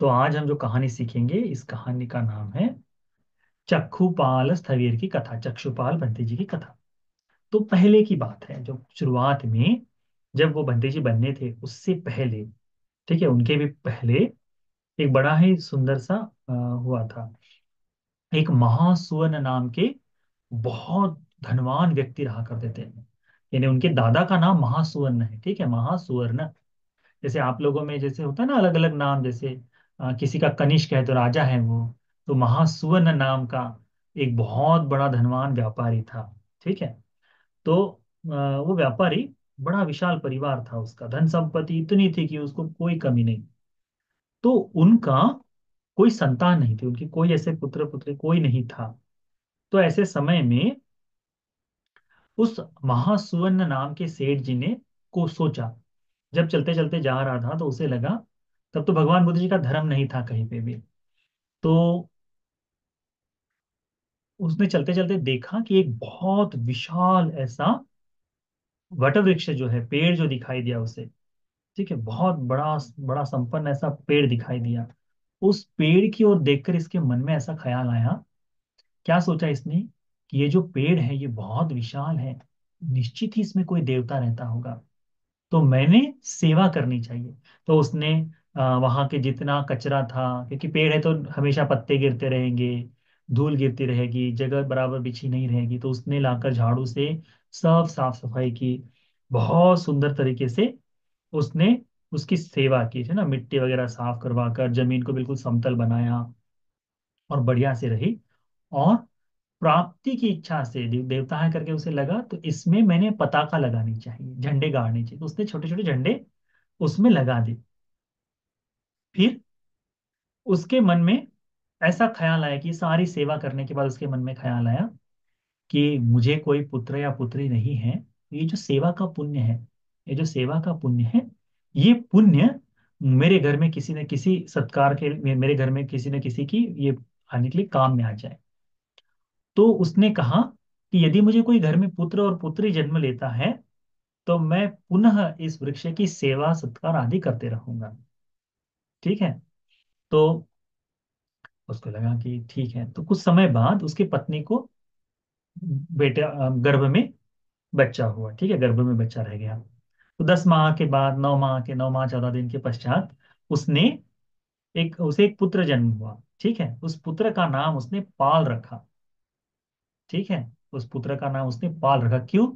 तो आज हम जो कहानी सीखेंगे इस कहानी का नाम है चक्षुपाल स्थविर की कथा। चक्षुपाल बंटी जी की कथा। तो पहले की बात है, जो शुरुआत में जब वो बंटी जी बनने थे उससे पहले, ठीक है, उनके भी पहले एक बड़ा ही सुंदर सा हुआ था। एक महासुवर्ण नाम के बहुत धनवान व्यक्ति रहा करते थे। यानी उनके दादा का नाम महासुवर्ण है, ठीक है, महासुवर्ण। जैसे आप लोगों में जैसे होता है ना अलग अलग नाम, जैसे किसी का कनिष्क है तो राजा है वो। तो महासुवर्ण नाम का एक बहुत बड़ा धनवान व्यापारी था, ठीक है। तो वो व्यापारी, बड़ा विशाल परिवार था उसका, धन संपत्ति इतनी थी कि उसको कोई कमी नहीं। तो उनका कोई संतान नहीं थी, उनकी कोई ऐसे पुत्र पुत्री कोई नहीं था। तो ऐसे समय में उस महासुवर्ण नाम के सेठ जी ने को सोचा, जब चलते चलते जा रहा था तो उसे लगा, तब तो भगवान बुद्ध जी का धर्म नहीं था कहीं पे भी। तो उसने चलते चलते देखा कि एक बहुत विशाल ऐसा वट वृक्ष जो है, पेड़ जो दिखाई दिया उसे, ठीक है, बहुत बड़ा बड़ा संपन्न ऐसा पेड़ दिखाई दिया। उस पेड़ की ओर देखकर इसके मन में ऐसा ख्याल आया। क्या सोचा इसने कि ये जो पेड़ है ये बहुत विशाल है, निश्चित ही इसमें कोई देवता रहता होगा, तो मैंने सेवा करनी चाहिए। तो उसने वहां के जितना कचरा था, क्योंकि पेड़ है तो हमेशा पत्ते गिरते रहेंगे, धूल गिरती रहेगी, जगह बराबर बिछी नहीं रहेगी, तो उसने लाकर झाड़ू से सब साफ सफाई की। बहुत सुंदर तरीके से उसने उसकी सेवा की है ना, मिट्टी वगैरह साफ करवा कर जमीन को बिल्कुल समतल बनाया और बढ़िया से रही। और प्राप्ति की इच्छा से देवता है करके उसे लगा, तो इसमें मैंने पताका लगानी चाहिए, झंडे गाड़ने चाहिए, तो उसने छोटे छोटे झंडे उसमें लगा दी। फिर उसके मन में ऐसा ख्याल आया कि सारी सेवा करने के बाद उसके मन में ख्याल आया कि मुझे कोई पुत्र या पुत्री नहीं है, तो ये जो सेवा का पुण्य है, ये जो सेवा का पुण्य है, ये पुण्य मेरे घर में किसी न किसी सत्कार के, मेरे घर में किसी न किसी की ये आने के लिए काम में आ जाए। तो उसने कहा कि यदि मुझे कोई घर में पुत्र और पुत्री जन्म लेता है तो मैं पुनः इस वृक्ष की सेवा सत्कार आदि करते रहूंगा, ठीक है। तो उसको लगा कि ठीक है। तो कुछ समय बाद उसकी पत्नी को बेटे गर्भ में बच्चा हुआ, ठीक है, गर्भ में बच्चा रह गया। तो 10 माह के बाद, 9 माह के, 9 माह 14 दिन के पश्चात उसने उसे एक पुत्र जन्म हुआ, ठीक है। उस पुत्र का नाम उसने पाल रखा, ठीक है। उस पुत्र का नाम उसने पाल रखा, क्यों?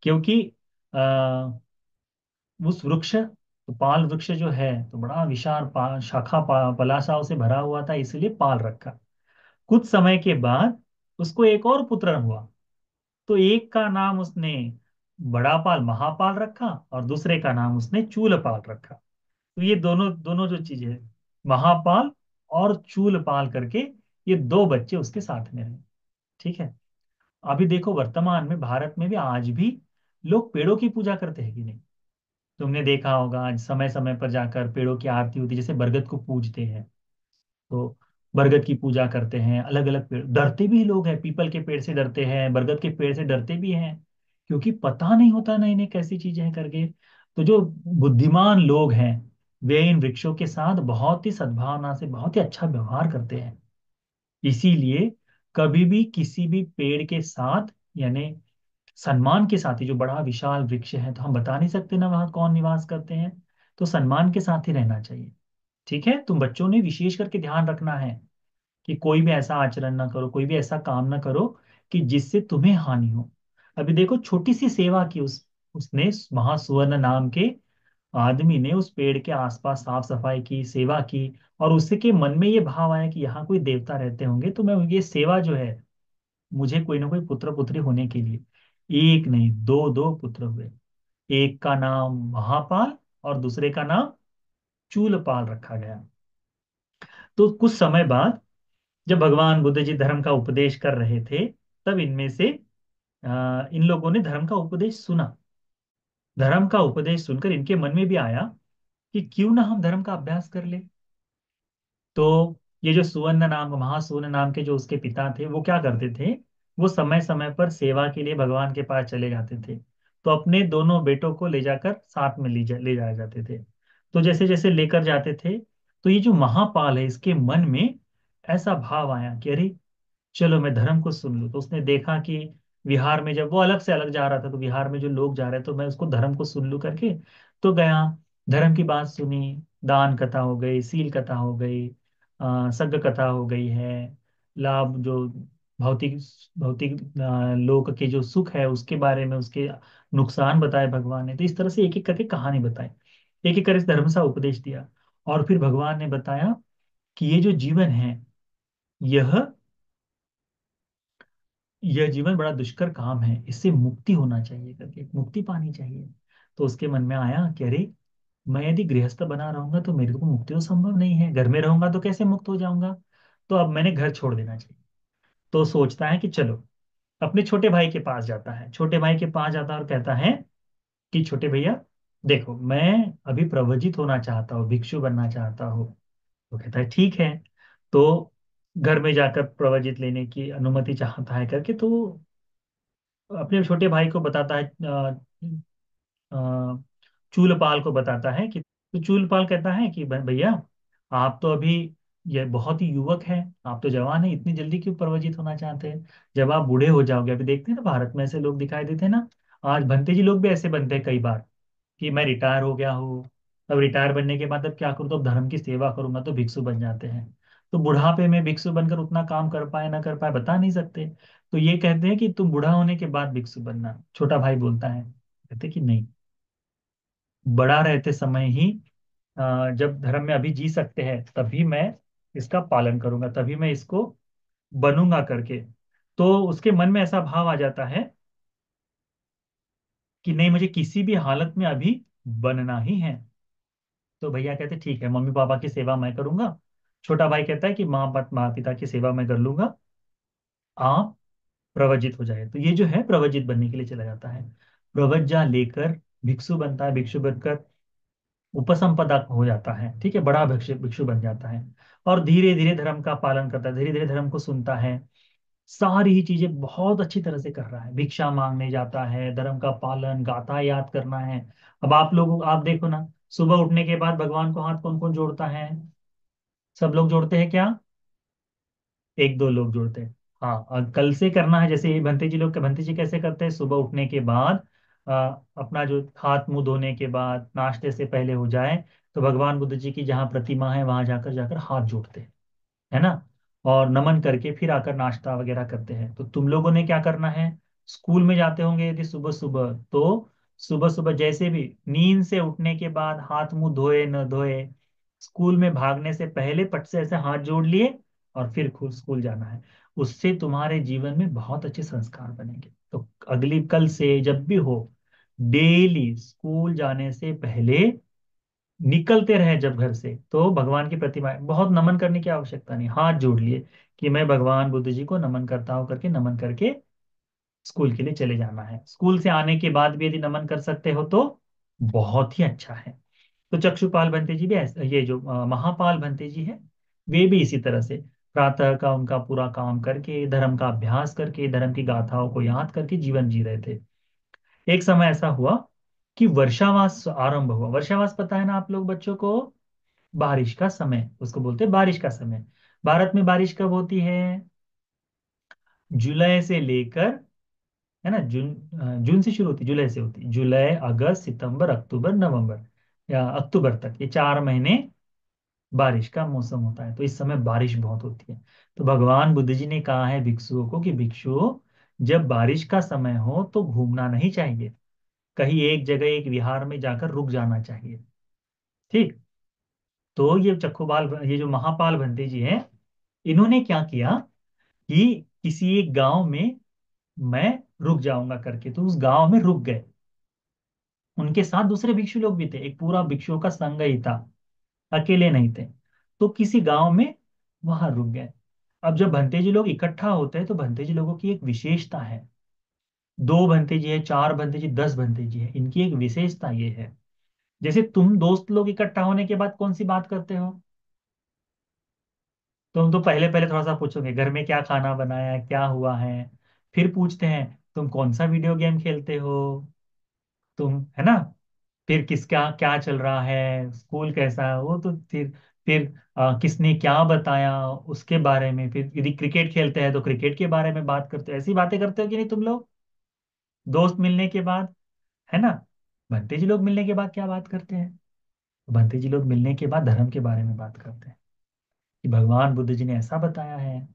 क्योंकि उस वृक्ष, तो पाल वृक्ष जो है तो बड़ा विशाल शाखा पलाशाओं से भरा हुआ था, इसलिए पाल रखा। कुछ समय के बाद उसको एक और पुत्र हुआ। तो एक का नाम उसने बड़ा पाल महापाल रखा और दूसरे का नाम उसने चूलपाल रखा। तो ये दोनों दोनों जो चीजें हैं, महापाल और चूलपाल करके, ये दो बच्चे उसके साथ में रहे, ठीक है। अभी देखो वर्तमान में भारत में भी आज भी लोग पेड़ों की पूजा करते हैं कि नहीं? तुमने देखा होगा आज समय समय पर जाकर पेड़ों की आरती होती है, जैसे बरगद को पूजते हैं तो बरगद की पूजा करते हैं। अलग अलग पेड़, डरते भी लोग हैं, पीपल के पेड़ से डरते हैं, बरगद के पेड़ से डरते भी हैं, क्योंकि पता नहीं होता ना इन्हें कैसी चीजें हैं करके। तो जो बुद्धिमान लोग हैं वे इन वृक्षों के साथ बहुत ही सद्भावना से, बहुत ही अच्छा व्यवहार करते हैं। इसीलिए कभी भी किसी भी पेड़ के साथ, यानी सम्मान के साथ ही, जो बड़ा विशाल वृक्ष है तो हम बता नहीं सकते ना वहां कौन निवास करते हैं, तो सम्मान के साथ ही रहना चाहिए, ठीक है। तुम बच्चों ने विशेष करके ध्यान रखना है कि कोई भी ऐसा आचरण ना करो, कोई भी ऐसा काम ना करो कि जिससे तुम्हें हानि हो। अभी देखो छोटी सी सेवा की, उसने महासुवर्ण नाम के आदमी ने उस पेड़ के आसपास साफ सफाई की, सेवा की, और उससे के मन में ये भाव आया कि यहाँ कोई देवता रहते होंगे, तो मैं ये सेवा जो है, मुझे कोई ना कोई पुत्र पुत्री होने के लिए, एक नहीं दो दो पुत्र हुए। एक का नाम महापाल और दूसरे का नाम चूलपाल रखा गया। तो कुछ समय बाद जब भगवान बुद्ध जी धर्म का उपदेश कर रहे थे, तब इनमें से इन लोगों ने धर्म का उपदेश सुना। धर्म का उपदेश सुनकर इनके मन में भी आया कि क्यों ना हम धर्म का अभ्यास कर ले। तो ये जो सुवर्ण नाम, महासुवर्ण नाम के जो उसके पिता थे, वो क्या करते थे, वो समय समय पर सेवा के लिए भगवान के पास चले जाते थे। तो अपने दोनों बेटों को ले जाकर साथ में ले जाया जाते थे। तो जैसे जैसे लेकर जाते थे, तो ये जो महापाल है इसके मन में ऐसा भाव आया कि अरे चलो मैं धर्म को सुन लूं। तो उसने देखा कि विहार में जब वो अलग से अलग जा रहा था तो विहार में जो लोग जा रहे तो मैं उसको धर्म को सुन लूं करके तो गया। धर्म की बात सुनी। दान कथा हो गई, सील कथा हो गई, सग कथा हो गई है। लाभ जो भौतिक भौतिक लोक के जो सुख है उसके बारे में, उसके नुकसान बताए भगवान ने। तो इस तरह से एक एक करके कहानी बताई, एक एक करके धर्म सा उपदेश दिया। और फिर भगवान ने बताया कि ये जो जीवन है, यह यह जीवन बड़ा दुष्कर काम है, इससे मुक्ति होना चाहिए करके, मुक्ति पानी चाहिए। तो उसके मन में आया कि अरे मैं यदि गृहस्थ बना रहूंगा तो मेरे को मुक्ति तो संभव नहीं है, घर में रहूंगा तो कैसे मुक्त हो जाऊंगा। तो अब मैंने घर छोड़ देना चाहिए। तो सोचता है कि चलो अपने छोटे भाई के पास जाता है, छोटे भाई के पास जाता है और कहता है कि छोटे भैया देखो मैं अभी प्रवजित होना चाहता हूँ, भिक्षु बनना चाहता हूँ। तो कहता है ठीक है। तो घर में जाकर प्रवजित लेने की अनुमति चाहता है करके, तो अपने छोटे भाई को बताता है, अ, चूलपाल को बताता है कि, तो चूलपाल कहता है कि भैया आप तो अभी ये बहुत ही युवक है, आप तो जवान है, इतनी जल्दी क्यों प्रवजित होना चाहते हैं। जब आप बूढ़े हो जाओगे, अभी देखते हैं ना भारत में ऐसे लोग दिखाई देते हैं ना। आज भंते जी लोग भी ऐसे बनते हैं कई बार कि मैं रिटायर हो गया हूँ, अब रिटायर बनने के बाद अब क्या करूँ, तो अब धर्म की सेवा करूंगा, तो भिक्षु बन जाते हैं। तो बुढ़ापे में भिक्षु बनकर उतना काम कर पाए ना कर पाए बता नहीं सकते। तो ये कहते हैं कि तुम बूढ़ा होने के बाद भिक्षु बनना, छोटा भाई बोलता है। कहते कि नहीं, बड़ा रहते समय ही जब धर्म में अभी जी सकते हैं तभी मैं इसका पालन करूंगा, तभी मैं इसको बनूंगा करके। तो उसके मन में ऐसा भाव आ जाता है कि नहीं, मुझे किसी भी हालत में अभी बनना ही है। तो भैया कहते ठीक है, मम्मी पापा की सेवा मैं करूंगा। छोटा भाई कहता है कि माँ पिता की सेवा मैं कर लूंगा, आप प्रवजित हो जाए। तो ये जो है प्रवजित बनने के लिए चला जाता है। प्रवज्जा लेकर भिक्षु बनता है, भिक्षु बनकर उपसंपदा हो जाता है, ठीक है, बड़ा भिक्षु भिक्षु बन जाता है। और धीरे धीरे धर्म का पालन करता है, धीरे धीरे धर्म को सुनता है। सारी ही चीजें बहुत अच्छी तरह से कर रहा है, भिक्षा मांगने जाता है, धर्म का पालन गाथा याद करना है। अब आप लोग आप देखो ना, सुबह उठने के बाद भगवान को हाथ कौन कौन जोड़ता है? सब लोग जोड़ते हैं क्या? एक दो लोग जोड़ते हैं। हाँ, और कल से करना है, जैसे ये भंते जी लोग, भंते जी कैसे करते हैं, सुबह उठने के बाद अपना जो हाथ मुंह धोने के बाद नाश्ते से पहले हो जाए तो भगवान बुद्ध जी की जहाँ प्रतिमा है वहां जाकर जाकर हाथ जोड़ते हैं, है ना। और नमन करके फिर आकर नाश्ता वगैरह करते हैं। तो तुम लोगों ने क्या करना है, स्कूल में जाते होंगे यदि सुबह सुबह, तो सुबह सुबह जैसे भी नींद से उठने के बाद हाथ मुंह धोए न धोए, स्कूल में भागने से पहले पट से ऐसे हाथ जोड़ लिए और फिर खुद स्कूल जाना है। उससे तुम्हारे जीवन में बहुत अच्छे संस्कार बनेंगे। तो अगली कल से जब भी हो, डेली स्कूल जाने से पहले निकलते रहे जब घर से, तो भगवान की प्रतिमा, बहुत नमन करने की आवश्यकता नहीं, हाथ जोड़ लिए कि मैं भगवान बुद्ध जी को नमन करता हूँ करके नमन करके स्कूल के लिए चले जाना है। स्कूल से आने के बाद भी यदि नमन कर सकते हो तो बहुत ही अच्छा है। तो चक्षुपाल भंते जी भी ऐसा, ये जो महापाल भंते जी है, वे भी इसी तरह से प्रातः का उनका पूरा काम करके, धर्म का अभ्यास करके, धर्म की गाथाओं को याद करके जीवन जी रहे थे। एक समय ऐसा हुआ कि वर्षावास आरंभ हुआ। वर्षावास पता है ना आप लोग बच्चों को? बारिश का समय, उसको बोलते हैं बारिश का समय। भारत में बारिश कब होती है? जुलाई से लेकर, है ना, जून, जून से शुरू होती, जुलाई से होती, जुलाई अगस्त सितंबर अक्टूबर नवंबर, या अक्टूबर तक, ये 4 महीने बारिश का मौसम होता है। तो इस समय बारिश बहुत होती है। तो भगवान बुद्ध जी ने कहा है भिक्षुओं को कि भिक्षुओं, जब बारिश का समय हो तो घूमना नहीं चाहिए, कहीं एक जगह एक विहार में जाकर रुक जाना चाहिए। ठीक। तो ये चक्खुपाल, ये जो महापाल भंते जी हैं, इन्होंने क्या किया कि किसी एक गांव में मैं रुक जाऊंगा करके, तो उस गांव में रुक गए। उनके साथ दूसरे भिक्षु लोग भी थे, एक पूरा भिक्षुओं का संघ ही था, अकेले नहीं थे। तो किसी गांव में वहां रुक गए। अब जब भंते जी लोग इकट्ठा होते हैं तो भंते जी लोगों की एक विशेषता है। 2 भंते जी है, 4 भंते जी, 10 भंते जी है, इनकी एक विशेषता ये है, जैसे तुम दोस्त लोग इकट्ठा होने के बाद कौन सी बात करते हो? तुम तो पहले पहले थोड़ा सा पूछोगे घर में क्या खाना बनाया है, क्या हुआ है। फिर पूछते हैं तुम कौन सा वीडियो गेम खेलते हो, तुम, है ना। फिर किसका क्या चल रहा है, स्कूल कैसा है, वो तो फिर फिर किसने क्या बताया उसके बारे में, फिर यदि क्रिकेट खेलते हैं तो क्रिकेट के बारे में बात करते हो। ऐसी बातें करते हो कि नहीं तुम लोग, दोस्त मिलने के बाद, है ना। भंते जी लोग मिलने के बाद क्या बात करते हैं? भंते जी लोग मिलने के बाद धर्म के बारे में बात करते हैं कि भगवान बुद्ध जी ने ऐसा बताया है।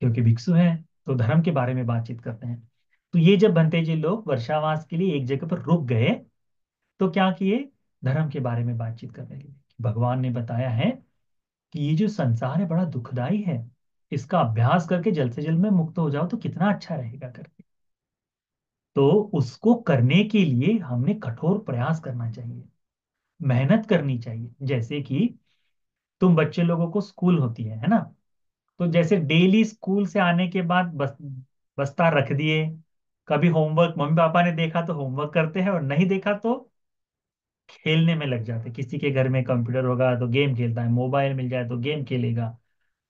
क्योंकि भिक्षु हैं तो धर्म के बारे में बातचीत करते हैं। तो ये जब भंते जी लोग वर्षावास के लिए एक जगह पर रुक गए, तो क्या किए, धर्म के बारे में बातचीत करने लगे कि भगवान ने बताया है कि ये जो संसार है बड़ा दुखदाई है, इसका अभ्यास करके जल्द से जल्द में मुक्त हो जाओ तो कितना अच्छा रहेगा करके। तो उसको करने के लिए हमने कठोर प्रयास करना चाहिए, मेहनत करनी चाहिए। जैसे कि तुम बच्चे लोगों को स्कूल होती है ना, तो जैसे डेली स्कूल से आने के बाद बस्ता रख दिए, कभी होमवर्क मम्मी पापा ने देखा तो होमवर्क करते हैं, और नहीं देखा तो खेलने में लग जाते। किसी के घर में कंप्यूटर होगा तो गेम खेलता है, मोबाइल मिल जाए तो गेम खेलेगा,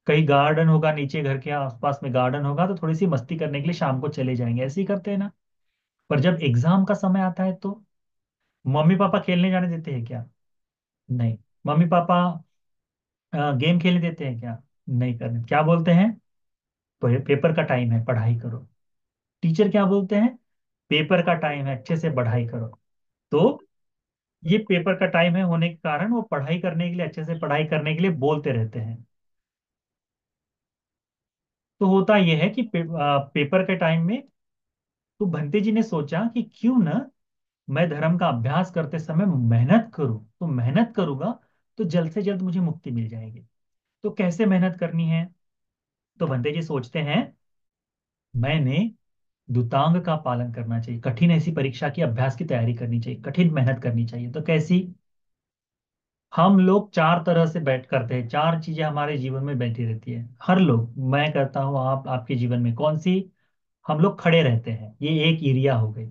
कहीं गार्डन होगा, नीचे घर के आसपास में गार्डन होगा तो थोड़ी सी मस्ती करने के लिए शाम को चले जाएंगे, ऐसे ही करते हैं ना। पर जब एग्जाम का समय आता है तो मम्मी पापा खेलने जाने देते हैं क्या? नहीं। मम्मी पापा गेम खेलने देते हैं क्या? नहीं करने। क्या बोलते हैं? पेपर का टाइम है, पढ़ाई करो। टीचर क्या बोलते हैं? पेपर का टाइम है, अच्छे से पढ़ाई करो। तो ये पेपर का टाइम है होने के कारण वो पढ़ाई करने के लिए, अच्छे से पढ़ाई करने के लिए बोलते रहते हैं। तो होता यह है कि पेपर के टाइम में तो भंते जी ने सोचा कि क्यों ना मैं धर्म का अभ्यास करते समय मेहनत करूं, तो मेहनत करूंगा तो जल्द से जल्द मुझे मुक्ति मिल जाएगी। तो कैसे मेहनत करनी है? तो भंते जी सोचते हैं मैंने दूतांग का पालन करना चाहिए, कठिन ऐसी परीक्षा की अभ्यास की तैयारी करनी चाहिए, कठिन मेहनत करनी चाहिए। तो कैसी? हम लोग चार तरह से बैठ करते हैं, चार चीजें हमारे जीवन में बैठी रहती है, हर लोग, मैं करता हूँ, आप आपके जीवन में कौन सी? हम लोग खड़े रहते हैं, ये एक एरिया हो गई।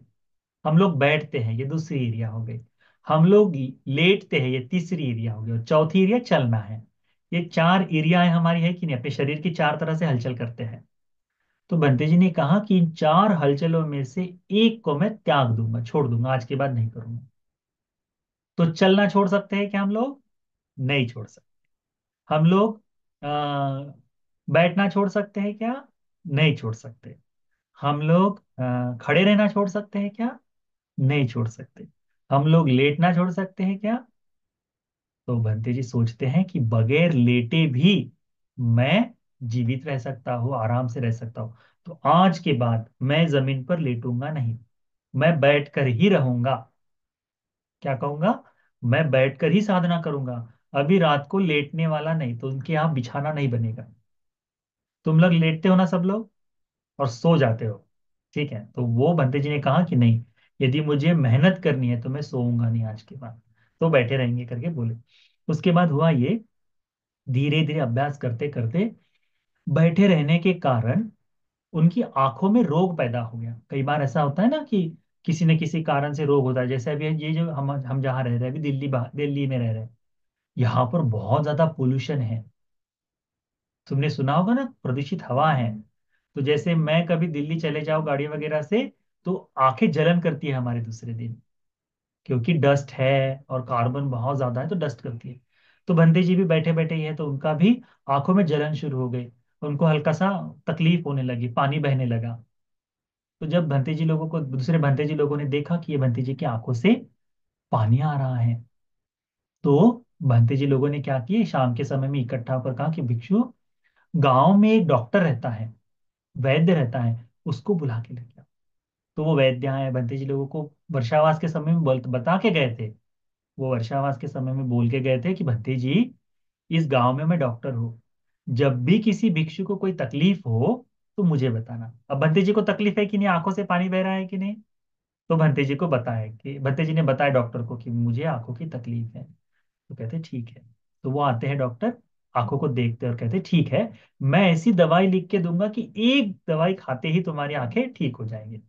हम लोग बैठते हैं, ये दूसरी एरिया हो गई। हम लोग लेटते हैं, ये तीसरी एरिया हो गई, और चौथी एरिया चलना है। ये चार एरियाएं हमारी है कि नहीं, अपने शरीर की चार तरह से हलचल करते हैं। तो बंते जी ने कहा कि इन चार हलचलों में से एक को मैं त्याग दूंगा, छोड़ दूंगा, आज के बाद नहीं करूंगा। तो चलना छोड़ सकते हैं क्या हम लोग? नहीं छोड़ सकते। हम लोग बैठना छोड़ सकते हैं क्या? नहीं छोड़ सकते। हम लोग खड़े रहना छोड़ सकते हैं क्या? नहीं छोड़ सकते। हम लोग लेटना छोड़ सकते हैं क्या? तो भंते जी सोचते हैं कि बगैर लेटे भी मैं जीवित रह सकता हूँ, आराम से रह सकता हूँ। तो आज के बाद मैं जमीन पर लेटूंगा नहीं, मैं बैठकर ही रहूंगा। क्या कहूंगा? मैं बैठकर ही साधना करूंगा। अभी रात को लेटने वाला नहीं, तो उनके यहाँ बिछाना नहीं बनेगा। तुम लोग लेटते हो ना सब लोग, और सो जाते हो, ठीक है। तो वो बंते जी ने कहा कि नहीं, यदि मुझे मेहनत करनी है तो मैं सोऊंगा नहीं आज के बाद, तो बैठे रहेंगे करके बोले। उसके बाद हुआ ये, धीरे धीरे अभ्यास करते करते बैठे रहने के कारण उनकी आंखों में रोग पैदा हो गया। कई बार ऐसा होता है ना कि किसी न किसी कारण से रोग होता है। जैसे अभी ये जो हम जहाँ रह रहे हैं, अभी दिल्ली में रह रहे हैं, यहाँ पर बहुत ज्यादा पोल्यूशन है। तुमने सुना होगा ना, प्रदूषित हवा है। तो जैसे मैं कभी दिल्ली चले जाऊँ गाड़ी वगैरह से, तो आंखें जलन करती है हमारे दूसरे दिन, क्योंकि डस्ट है और कार्बन बहुत ज्यादा है, तो डस्ट करती है। तो बंदे जी भी बैठे बैठे ही है, तो उनका भी आंखों में जलन शुरू हो गई, उनको हल्का सा तकलीफ होने लगी, पानी बहने लगा। तो जब भंते जी लोगों को, दूसरे भंते जी लोगों ने देखा कि ये भंते जी की आंखों से पानी आ रहा है, तो भंते जी लोगों ने क्या किया, शाम के समय में इकट्ठा होकर कहा कि भिक्षु, गांव में एक डॉक्टर रहता है, वैद्य रहता है, उसको बुला के लेके आओ। तो वो वैद्य आए, भंते जी लोगों को वर्षावास के समय में बता के गए थे। वो वर्षावास के समय में बोल के गए थे कि भंते जी, इस गांव में मैं डॉक्टर हूँ, जब भी किसी भिक्षु को कोई तकलीफ हो तो मुझे बताना। अब भंते जी को तकलीफ है कि नहीं, आंखों से पानी बह रहा है कि नहीं, तो भंते जी को बताया कि भंते जी ने बताया डॉक्टर को कि मुझे आंखों की तकलीफ है। तो कहते ठीक है। तो वो आते हैं डॉक्टर, आंखों को देखते हैं और कहते ठीक है, मैं ऐसी दवाई लिख के दूंगा कि एक दवाई खाते ही तुम्हारी आंखें ठीक हो जाएंगी।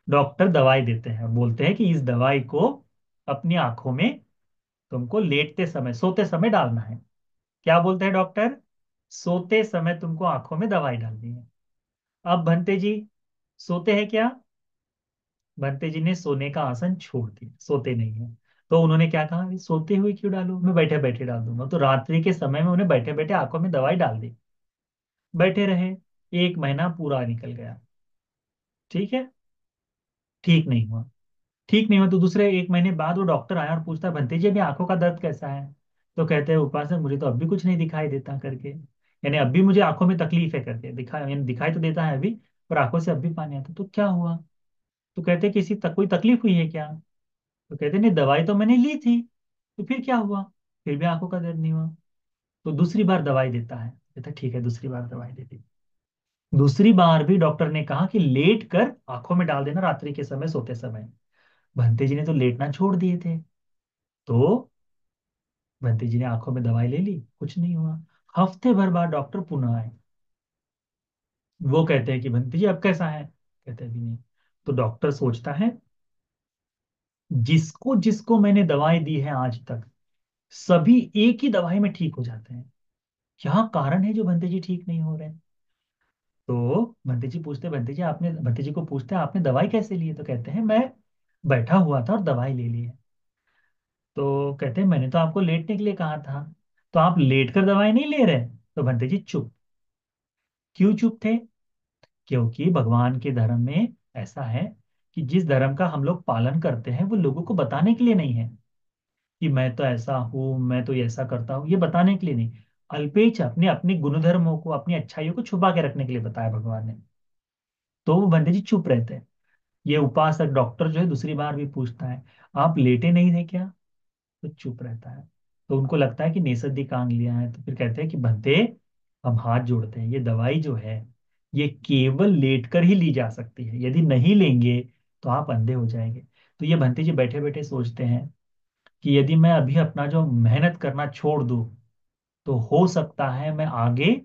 डॉक्टर दवाई देते हैं, बोलते हैं कि इस दवाई को अपनी आंखों में तुमको लेटते समय, सोते समय डालना है। क्या बोलते हैं डॉक्टर? सोते समय तुमको आंखों में दवाई डालनी है। अब भंते जी सोते हैं क्या? भंते जी ने सोने का आसन छोड़ दिया, सोते नहीं है। तो उन्होंने क्या कहा, "ये सोते हुए क्यों डालूं, मैं बैठे बैठे डाल दूंगा।" तो रात्रि के समय में उन्हें बैठे बैठे आंखों में दवाई डाल दी। बैठे रहे, 1 महीना पूरा निकल गया। ठीक है, ठीक नहीं हुआ। ठीक नहीं हुआ तो दूसरे 1 महीने बाद वो डॉक्टर आया और पूछता है, "भंते जी अभी आंखों का दर्द कैसा है?" तो कहते हैं उपासक, "मुझे तो अब भी कुछ नहीं दिखाई देता" करके, यानी अब भी मुझे आंखों में तकलीफ है करके, दिखाई यानी दिखाई तो देता है अभी, पर आंखों से अब भी पानी आता। तो क्या हुआ? तो कहते हैं, किसी तक कोई तकलीफ हुई है क्या? तो कहते हैं, नहीं, दवाई तो मैंने ली थी। तो फिर क्या हुआ? फिर भी आंखों का दर्द नहीं हुआ। तो दूसरी बार दवाई देता है, कहता है, ठीक है, दूसरी बार दवाई दे दी। दूसरी बार भी डॉक्टर ने कहा कि लेट कर आंखों में डाल देना रात्रि के समय, सोते समय। भंते जी ने तो लेटना छोड़ दिए थे। तो बंटी जी ने आंखों में दवाई ले ली, कुछ नहीं हुआ। हफ्ते भर बाद डॉक्टर पुनः आए। वो कहते हैं कि बंटी जी अब कैसा है? कहते हैं भी नहीं। तो डॉक्टर सोचता है, जिसको जिसको मैंने दवाई दी है आज तक, सभी एक ही दवाई में ठीक हो जाते हैं। क्या कारण है जो बंटी जी ठीक नहीं हो रहे? तो बंटी जी को पूछते हैं, आपने दवाई कैसे ली है? तो कहते हैं, मैं बैठा हुआ था और दवाई ले ली है। तो कहते हैं, मैंने तो आपको लेटने के लिए कहा था, तो आप लेट कर दवाई नहीं ले रहे? तो बंटी जी चुप। क्यों चुप थे? क्योंकि भगवान के धर्म में ऐसा है कि जिस धर्म का हम लोग पालन करते हैं वो लोगों को बताने के लिए नहीं है कि मैं तो ऐसा हूं, मैं तो ऐसा करता हूं, ये बताने के लिए नहीं। अल्पेच अपने अपने गुणधर्मों को, अपनी अच्छाइयों को छुपा के रखने के लिए बताया भगवान ने। तो वो बंदे जी चुप रहते हैं। ये उपासक डॉक्टर जो है दूसरी बार भी पूछता है, आप लेटे नहीं थे क्या? तो चुप रहता है। तो उनको लगता है कि नेसर्दी कांग लिया है। तो फिर कहते हैं कि भंते, हम हाथ जोड़ते हैं, ये दवाई जो है ये केवल लेटकर ही ली जा सकती है, यदि नहीं लेंगे तो आप अंधे हो जाएंगे। तो ये भंते जी बैठे बैठे सोचते हैं कि यदि मैं अभी अपना जो मेहनत करना छोड़ दूं, तो हो सकता है मैं आगे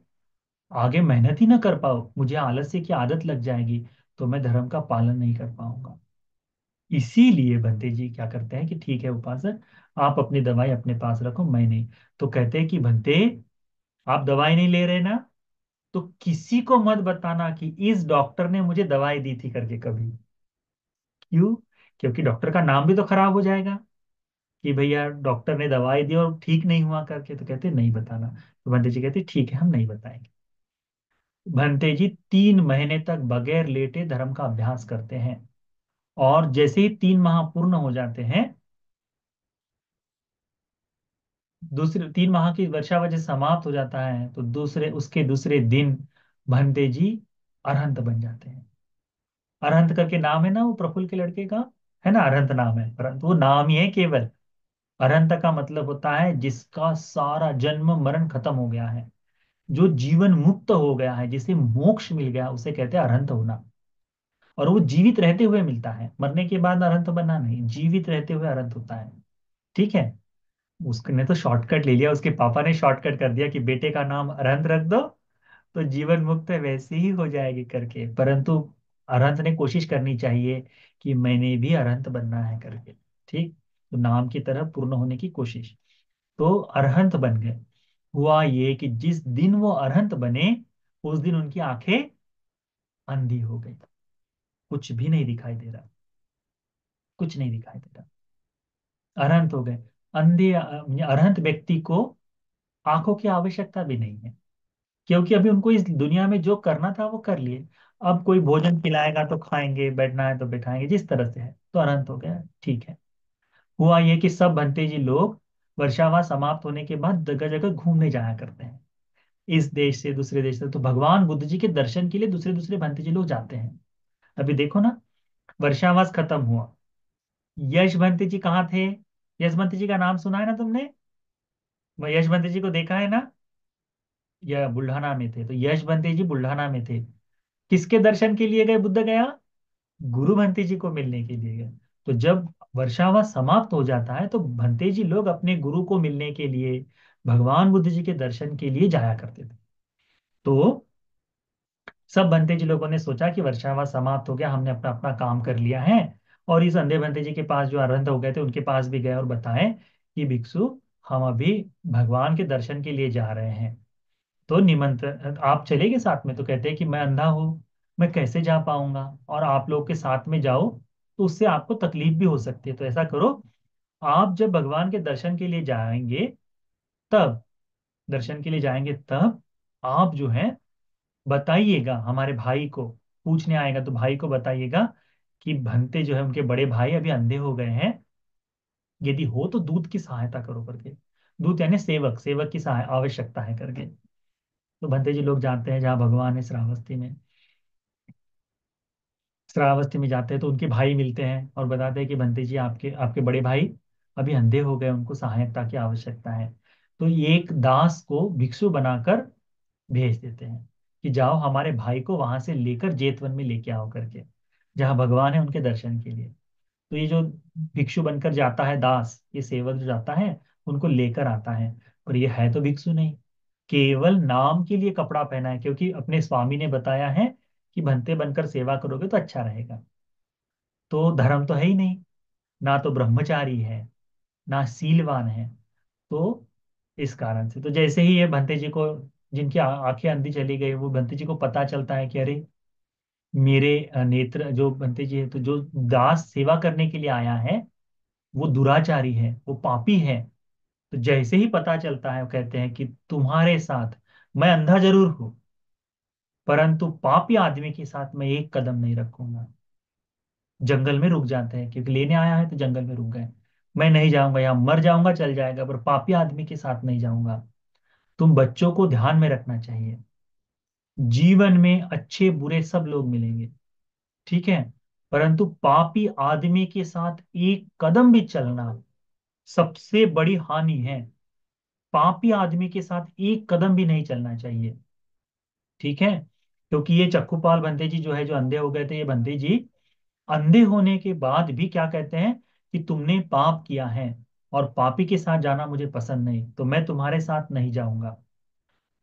आगे मेहनत ही ना कर पाऊँ, मुझे आलस्य की आदत लग जाएगी, तो मैं धर्म का पालन नहीं कर पाऊंगा। इसीलिए बंते जी क्या करते हैं कि ठीक है उपासक, आप अपनी दवाई अपने पास रखो, मैं नहीं। तो कहते हैं कि भंते, आप दवाई नहीं ले रहे ना, तो किसी को मत बताना कि इस डॉक्टर ने मुझे दवाई दी थी करके कभी। क्यों? क्योंकि डॉक्टर का नाम भी तो खराब हो जाएगा कि भैया डॉक्टर ने दवाई दी और ठीक नहीं हुआ करके। तो कहते नहीं बताना। तो भंते जी कहते ठीक है, हम नहीं बताएंगे। भंते जी 3 महीने तक बगैर लेटे धर्म का अभ्यास करते हैं। और जैसे ही 3 माह पूर्ण हो जाते हैं, दूसरे 3 माह की वर्षावधि जैसे समाप्त हो जाता है, तो दूसरे दिन भंते जी अरहंत बन जाते हैं। अरहंत करके नाम है ना वो प्रफुल्ल के लड़के का, है ना, अरहंत नाम है, परंतु वो नाम ही है केवल। अरहंत का मतलब होता है जिसका सारा जन्म मरण खत्म हो गया है, जो जीवन मुक्त हो गया है, जिसे मोक्ष मिल गया, उसे कहते हैं अरहंत होना। और वो जीवित रहते हुए मिलता है, मरने के बाद अरहंत बनना नहीं, जीवित रहते हुए अरहंत होता है। ठीक है। उसने तो शॉर्टकट ले लिया, उसके पापा ने शॉर्टकट कर दिया कि बेटे का नाम अरहंत रख दो तो जीवन मुक्त वैसे ही हो जाएगी करके, परंतु अरहंत ने कोशिश करनी चाहिए कि मैंने भी अरहंत बनना है करके। ठीक। तो नाम की तरह पूर्ण होने की कोशिश। तो अरहंत बन गए। हुआ ये कि जिस दिन वो अरहंत बने, उस दिन उनकी आंखें अंधी हो गई, कुछ भी नहीं दिखाई दे रहा, कुछ नहीं दिखाई दे रहा। अरहंत हो गए। अंधे अरहंत व्यक्ति को आंखों की आवश्यकता भी नहीं है, क्योंकि अभी उनको इस दुनिया में जो करना था वो कर लिए। अब कोई भोजन खिलाएगा तो खाएंगे, बैठना है तो बैठाएंगे, जिस तरह से है, तो अनंत हो गया। ठीक है। हुआ ये कि सब भंते जी लोग वर्षावास समाप्त होने के बाद जगह जगह घूमने जाया करते हैं, इस देश से दूसरे देश से। तो भगवान बुद्ध जी के दर्शन के लिए दूसरे दूसरे भंते जी लोग जाते हैं। अभी देखो ना, वर्षावास खत्म हुआ, यश भंते जी कहाँ थे? यश भंते जी का नाम सुना है ना तुमने? यश भंते जी को देखा है ना? या बुल्ढाना में थे, तो यश भंते जी बुल्ढाना में थे। किसके दर्शन के लिए गए बुद्ध गया? गुरु भंते जी को मिलने के लिए गए। तो जब वर्षावास समाप्त हो जाता है तो भंते जी लोग अपने गुरु को मिलने के लिए, भगवान बुद्ध जी के दर्शन के लिए जाया करते थे। तो सब भंते जी लोगों ने सोचा कि वर्षावास समाप्त हो गया, हमने अपना अपना काम कर लिया है। और इस अंधे भंते जी के पास जो अरहंत हो गए थे उनके पास भी गए और बताएं कि भिक्षु, हम अभी भगवान के दर्शन के लिए जा रहे हैं, तो निमंत्रण, आप चलेंगे साथ में? तो कहते हैं कि मैं अंधा हूँ, मैं कैसे जा पाऊंगा, और आप लोग के साथ में जाओ तो उससे आपको तकलीफ भी हो सकती है, तो ऐसा करो, आप जब भगवान के दर्शन के लिए जाएंगे तब, दर्शन के लिए जाएंगे तब आप जो है बताइएगा हमारे भाई को, पूछने आएगा तो भाई को बताइएगा कि भंते जो है उनके बड़े भाई अभी अंधे हो गए हैं, यदि हो तो दूत की सहायता करो करके। दूत यानी सेवक, सेवक की सहाय आवश्यकता है करके। तो भंते जी लोग जाते हैं जहाँ भगवान है श्रावस्ती में। श्रावस्ती में जाते हैं तो उनके भाई मिलते हैं और बताते हैं कि भंते जी आपके आपके बड़े भाई अभी अंधे हो गए, उनको सहायता की आवश्यकता है। तो ये एक दास को भिक्षु बनाकर भेज देते हैं कि जाओ हमारे भाई को वहां से लेकर जेतवन में लेके आओ करके, जहाँ भगवान है उनके दर्शन के लिए। तो ये जो भिक्षु बनकर जाता है दास, ये सेवक जो जाता है उनको लेकर आता है। और ये है तो भिक्षु नहीं, केवल नाम के लिए कपड़ा पहना है, क्योंकि अपने स्वामी ने बताया है कि भंते बनकर सेवा करोगे तो अच्छा रहेगा। तो धर्म तो है ही नहीं, ना तो ब्रह्मचारी है, ना सीलवान है। तो इस कारण से तो जैसे ही ये भंते जी को, जिनकी आंखें अंधी चली गई, वो भंते जी को पता चलता है कि अरे मेरे नेत्र, जो भंते जी है तो जो दास सेवा करने के लिए आया है वो दुराचारी है, वो पापी है। तो जैसे ही पता चलता है वो कहते हैं कि तुम्हारे साथ मैं अंधा जरूर हूं, परंतु पापी आदमी के साथ मैं एक कदम नहीं रखूंगा। जंगल में रुक जाते हैं क्योंकि लेने आया है तो जंगल में रुक गए। मैं नहीं जाऊंगा, यहाँ मर जाऊंगा चल जाएगा, पर पापी आदमी के साथ नहीं जाऊंगा। तुम बच्चों को ध्यान में रखना चाहिए, जीवन में अच्छे बुरे सब लोग मिलेंगे, ठीक है, परंतु पापी आदमी के साथ एक कदम भी चलना सबसे बड़ी हानि है। पापी आदमी के साथ एक कदम भी नहीं चलना चाहिए, ठीक है। क्योंकि ये चक्कूपाल बंते जी जो है, जो अंधे हो गए थे, ये बंते जी अंधे होने के बाद भी क्या कहते हैं कि तुमने पाप किया है और पापी के साथ जाना मुझे पसंद नहीं, तो मैं तुम्हारे साथ नहीं जाऊंगा।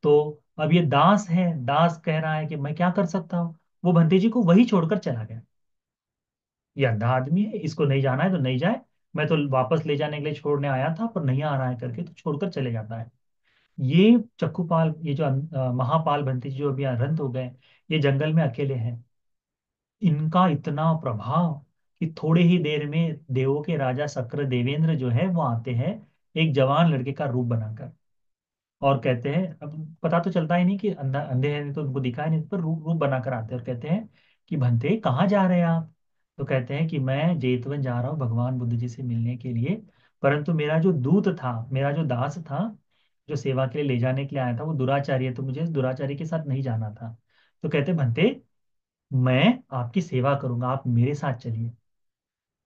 तो अब ये दास है, दास कह रहा है कि मैं क्या कर सकता हूँ, वो बंते जी को वही छोड़कर चला गया। ये अंधा आदमी है, इसको नहीं जाना है तो नहीं जाए, मैं तो वापस ले जाने के लिए छोड़ने आया था पर नहीं आ रहा है करके तो छोड़कर चले जाता है। ये चक्कूपाल, ये जो महापाल बंती जी जो अभी अनंत हो गए, ये जंगल में अकेले हैं। इनका इतना प्रभाव कि थोड़े ही देर में देवों के राजा शक्र देवेंद्र जो है वो आते हैं एक जवान लड़के का रूप बनाकर। और कहते हैं, अब पता तो चलता ही नहीं कि अंधा अंधे हैं तो उनको दिखाई नहीं, पर रूप रूप बनाकर आते हैं और कहते हैं कि भंते कहाँ जा रहे हैं आप। तो कहते हैं कि मैं जेतवन जा रहा हूँ भगवान बुद्ध जी से मिलने के लिए, परंतु मेरा जो दूत था, मेरा जो दास था, जो सेवा के लिए ले जाने के लिए आया था वो दुराचारी है, तो मुझे इस दुराचारी के साथ नहीं जाना था। तो कहते भंते मैं आपकी सेवा करूंगा, आप मेरे साथ चलिए।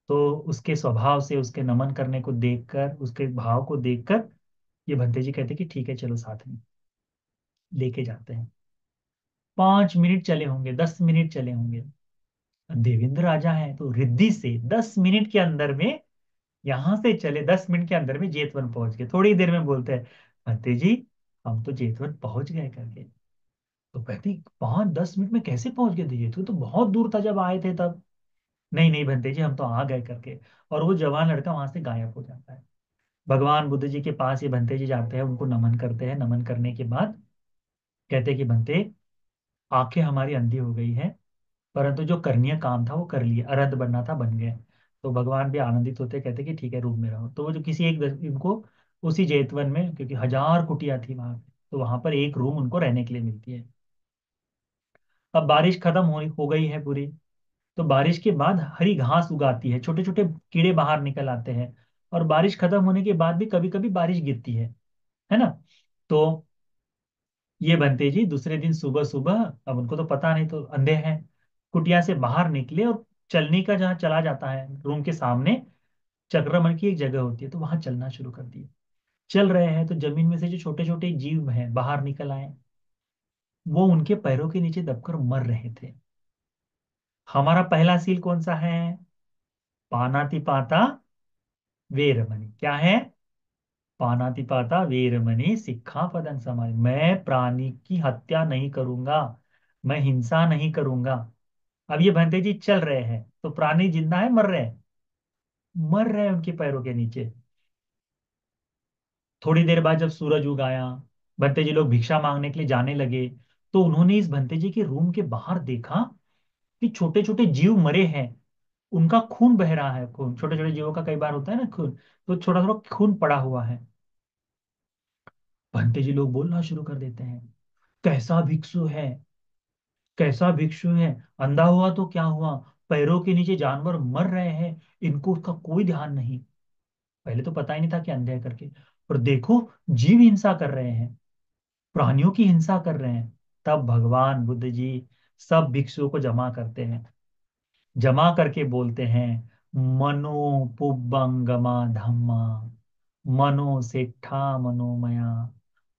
तो उसके स्वभाव से, उसके नमन करने को देखकर, उसके भाव को देखकर ये भंते जी कहते कि ठीक है चलो साथ में, लेके जाते हैं। 5 मिनट चले होंगे, 10 मिनट चले होंगे, देवेंद्र राजा है तो रिद्धि से 10 मिनट के अंदर में, यहां से चले 10 मिनट के अंदर में जेतवन पहुंच गए। थोड़ी देर में बोलते हैं भंते जी हम तो जेतवन पहुंच गए करके। तो कहती 5-10 मिनट में कैसे पहुंच गए थे, जेतवन तो बहुत दूर था जब आए थे तब। नहीं नहीं भंते जी हम तो आ गए करके। और वो जवान लड़का वहां से गायब हो जाता है। भगवान बुद्ध जी के पास ये भंते जी जाते हैं, उनको नमन करते हैं, नमन करने के बाद कहते हैं कि भंते आंखें हमारी अंधी हो गई है, परंतु जो करणीय काम था वो कर लिया, अरहत बनना था बन गए। तो भगवान भी आनंदित होते, कहते कि ठीक है रूम में रहो। तो वो जो किसी एक उनको उसी जेतवन में, क्योंकि 1000 कुटिया थी वहां पे, तो वहां पर एक रूम उनको रहने के लिए मिलती है। अब बारिश खत्म हो गई है पूरी। तो बारिश के बाद हरी घास उगाती है, छोटे छोटे कीड़े बाहर निकल आते हैं। और बारिश खत्म होने के बाद भी कभी कभी बारिश गिरती है ना। तो ये बनते जी दूसरे दिन सुबह सुबह, अब उनको तो पता नहीं, तो अंधे हैं, कुटिया से बाहर निकले और चलने का, जहाँ चला जाता है रूम के सामने चक्रमण की एक जगह होती है, तो वहां चलना शुरू कर दिए। चल रहे हैं तो जमीन में से जो छोटे छोटे जीव हैं बाहर निकल आए, वो उनके पैरों के नीचे दबकर मर रहे थे। हमारा पहला सील कौन सा है? पानातिपाता वेरमणि। क्या है? पानातिपाता वेरमणि सिक्खापदं समाधि, मैं प्राणी की हत्या नहीं करूंगा, मैं हिंसा नहीं करूंगा। अब ये भंते जी चल रहे हैं तो प्राणी जिंदा है मर रहे हैं? मर रहे हैं उनके पैरों के नीचे। थोड़ी देर बाद जब सूरज उगाया, भंते जी लोग भिक्षा मांगने के लिए जाने लगे, तो उन्होंने इस भंते जी के रूम के बाहर देखा कि छोटे छोटे जीव मरे हैं, उनका खून बह रहा है, खून छोटे छोटे जीवों का कई बार होता है ना खून, तो छोटा थोड़ा खून पड़ा हुआ है। भंते जी लोग बोलना शुरू कर देते हैं, कैसा भिक्षु है, कैसा भिक्षु है, अंधा हुआ तो क्या हुआ, पैरों के नीचे जानवर मर रहे हैं, इनको उसका कोई ध्यान नहीं। पहले तो पता ही नहीं था कि अंधे हैं करके, और देखो जीव हिंसा कर रहे हैं, प्राणियों की हिंसा कर रहे हैं। तब भगवान बुद्ध जी सब भिक्षुओं को जमा करते हैं, जमा करके बोलते हैं, मनो पुब्बंगमा धम्मा, मनो सेठा मनोमया,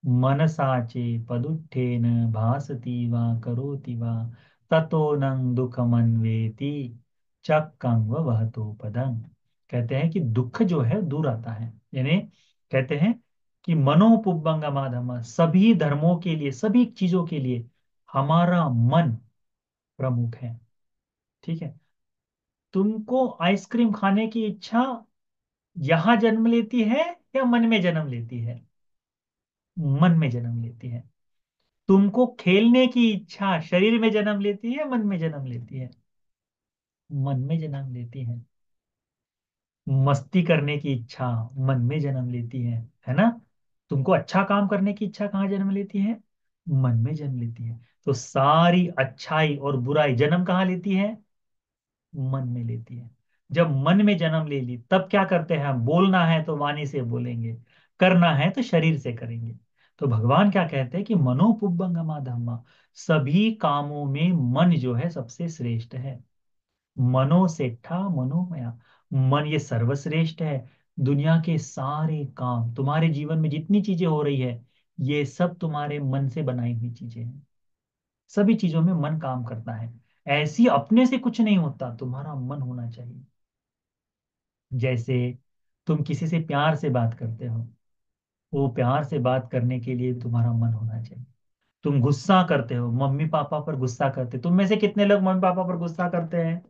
मनसाचे पदुत्थेन भासति वा करोति वा, ततो नंग दुःखमन्वेति चक्कं वहतो पदं। कहते हैं कि दुख जो है दूर आता है, यानी कहते हैं कि मनो पुब्बंगमा धम्मा, सभी धर्मों के लिए, सभी चीजों के लिए हमारा मन प्रमुख है। ठीक है। तुमको आइसक्रीम खाने की इच्छा यहां जन्म लेती है या मन में जन्म लेती है? मन में जन्म लेती है। तुमको खेलने की इच्छा शरीर में जन्म लेती है या मन में जन्म लेती है? मन में जन्म लेती है। मस्ती करने की इच्छा मन में जन्म लेती है ना? तुमको अच्छा काम करने की इच्छा कहाँ जन्म लेती है? मन में जन्म लेती है। तो सारी अच्छाई और बुराई जन्म कहाँ लेती है? मन में लेती है। जब मन में जन्म ले ली तब क्या करते हैं हम? बोलना है तो वाणी से बोलेंगे, करना है तो शरीर से करेंगे। तो भगवान क्या कहते हैं कि मनोपुब्बंगमा धम्मा, सभी कामों में मन जो है सबसे श्रेष्ठ है। मनो सेठा मनोमया, मन ये सर्वश्रेष्ठ है। दुनिया के सारे काम, तुम्हारे जीवन में जितनी चीजें हो रही है, ये सब तुम्हारे मन से बनाई हुई चीजें हैं। सभी चीजों में मन काम करता है। ऐसी अपने से कुछ नहीं होता, तुम्हारा मन होना चाहिए। जैसे तुम किसी से प्यार से बात करते हो, वो प्यार से बात करने के लिए तुम्हारा मन होना चाहिए। तुम गुस्सा करते हो, मम्मी पापा पर गुस्सा करते, तुम में से कितने लोग मम्मी पापा पर गुस्सा करते हैं?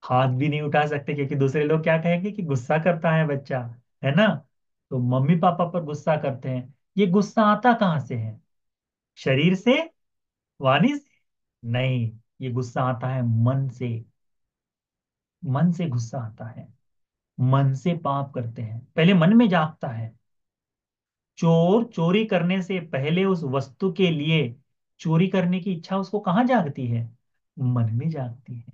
हाथ भी नहीं उठा सकते, क्योंकि दूसरे लोग क्या कहेंगे कि गुस्सा करता है बच्चा, है ना? तो मम्मी पापा पर गुस्सा करते हैं। ये गुस्सा आता कहाँ से है? शरीर से? वाणी से? नहीं, ये गुस्सा आता है मन से। मन से गुस्सा आता है। मन से पाप करते हैं, पहले मन में जागता है। चोर चोरी करने से पहले उस वस्तु के लिए चोरी करने की इच्छा उसको कहाँ जागती है? मन में जागती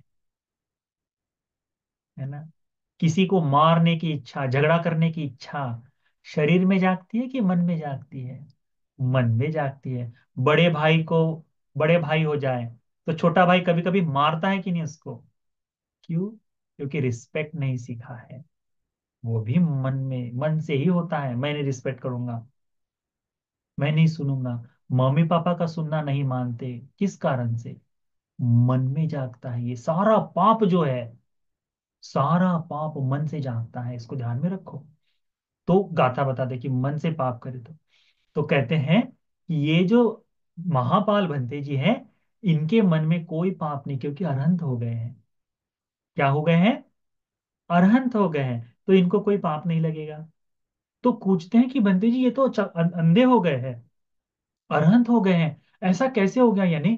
है ना? किसी को मारने की इच्छा, झगड़ा करने की इच्छा शरीर में जागती है कि मन में जागती है? मन में जागती है। बड़े भाई को, बड़े भाई हो जाए तो छोटा भाई कभी कभी मारता है कि नहीं उसको? क्यों? क्योंकि रिस्पेक्ट नहीं सीखा है। वो भी मन में, मन से ही होता है, मैं नहीं रिस्पेक्ट करूंगा, मैं नहीं सुनूंगा। मम्मी पापा का सुनना नहीं मानते, किस कारण से? मन में जागता है। ये सारा पाप जो है, सारा पाप मन से जागता है, इसको ध्यान में रखो। तो गाथा बता दे कि मन से पाप करे तो कहते हैं कि ये जो महापाल भंते जी हैं, इनके मन में कोई पाप नहीं, क्योंकि अरहंत हो गए हैं। क्या हो गए हैं? अरहंत हो गए हैं, तो इनको कोई पाप नहीं लगेगा। तो पूछते हैं कि बंदे जी ये तो अंधे हो गए हैं, अरहंत हो गए हैं, ऐसा कैसे हो गया? यानी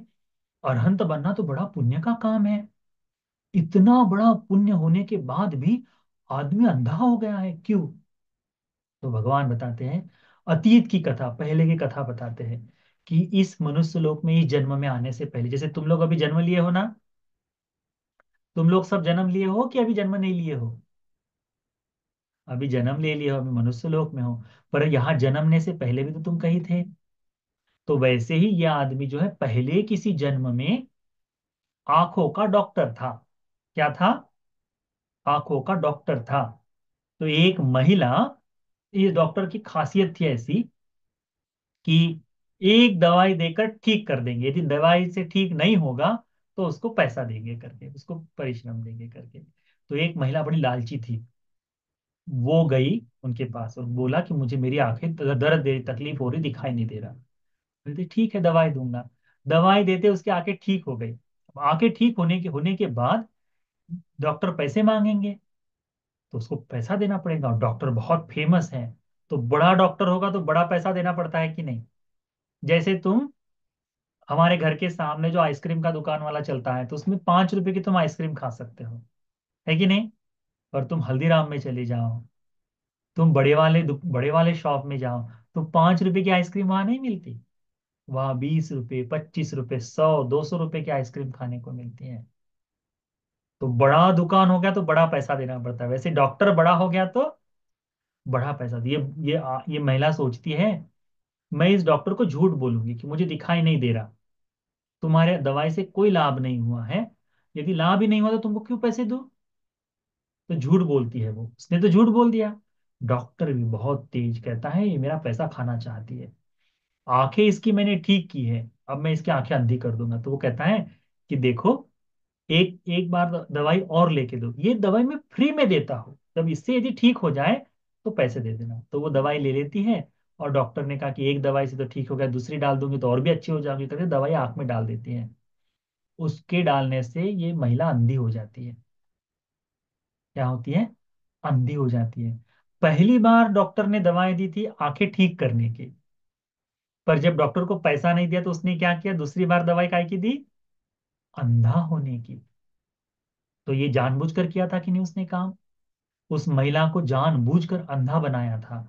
अरहंत बनना तो बड़ा पुण्य का काम है, इतना बड़ा पुण्य होने के बाद भी आदमी अंधा हो गया है, क्यों? तो भगवान बताते हैं, अतीत की कथा, पहले की कथा बताते हैं कि इस मनुष्य लोक में, इस जन्म में आने से पहले, जैसे तुम लोग अभी जन्म लिए हो ना, तुम लोग सब जन्म लिए हो कि अभी जन्म नहीं लिए हो? अभी जन्म ले लिए हो, अभी मनुष्य लोक में हो। पर यहाँ जन्मने से पहले भी तो तुम कहीं थे। तो वैसे ही यह आदमी जो है पहले किसी जन्म में आंखों का डॉक्टर था। क्या था? आंखों का डॉक्टर था। तो एक महिला, इस डॉक्टर की खासियत थी ऐसी कि एक दवाई देकर ठीक कर देंगे, यदि दवाई से ठीक नहीं होगा तो उसको पैसा देंगे करके, उसको परिश्रम देंगे करके। तो एक महिला बड़ी लालची थी, वो गई उनके पास और बोला कि मुझे, मेरी आंखें दर्द दे, तकलीफ हो रही, दिखाई नहीं दे रहा। बोलते ठीक है दवाई दूंगा। दवाई देते उसकी आंखें ठीक हो गई। अब आंखें ठीक होने के बाद डॉक्टर पैसे मांगेंगे, तो उसको पैसा देना पड़ेगा, और डॉक्टर बहुत फेमस है, तो बड़ा डॉक्टर होगा तो बड़ा पैसा देना पड़ता है कि नहीं? जैसे तुम हमारे घर के सामने जो आइसक्रीम का दुकान वाला चलता है, तो उसमें 5 रुपए की तुम आइसक्रीम खा सकते हो, है कि नहीं? और तुम हल्दीराम में चले जाओ, तुम बड़े वाले शॉप में जाओ, तो 5 रुपए की आइसक्रीम वहां नहीं मिलती। वहां 20 रुपए, 25 रुपए, 100, 200 रुपए की आइसक्रीम खाने को मिलती है। तो बड़ा दुकान हो गया तो बड़ा पैसा देना पड़ता है, वैसे डॉक्टर बड़ा हो गया तो बड़ा पैसा ये महिला सोचती है, मैं इस डॉक्टर को झूठ बोलूंगी कि मुझे दिखाई नहीं दे रहा, तुम्हारे दवाई से कोई लाभ नहीं हुआ है, यदि लाभ ही नहीं हुआ तो तुमको क्यों पैसे दूं? तो झूठ बोलती है वो, उसने तो झूठ बोल दिया। डॉक्टर भी बहुत तेज, कहता है ये मेरा पैसा खाना चाहती है, आंखें इसकी मैंने ठीक की है, अब मैं इसकी आंखें अंधी कर दूंगा। तो वो कहता है कि देखो, एक एक बार दवाई और लेके दो, ये दवाई मैं फ्री में देता हूँ, तब इससे यदि ठीक हो जाए तो पैसे दे देना। तो वो दवाई ले लेती है, और डॉक्टर ने कहा कि एक दवाई से तो ठीक हो गया, दूसरी डाल दूंगी तो और भी अच्छी हो जाएगी, करके दवाई आंख में डाल देती है। उसके डालने से ये महिला अंधी हो जाती है। क्या होती है? अंधी हो जाती है। पहली बार डॉक्टर ने दवाएं दी थी आंखें ठीक करने की, पर जब डॉक्टर को पैसा नहीं दिया तो उसने क्या किया, दूसरी बार दवाई काय की दी? अंधा होने की। तो ये जानबूझकर किया था कि नहीं उसने काम? उस महिला को जानबूझकर अंधा बनाया था।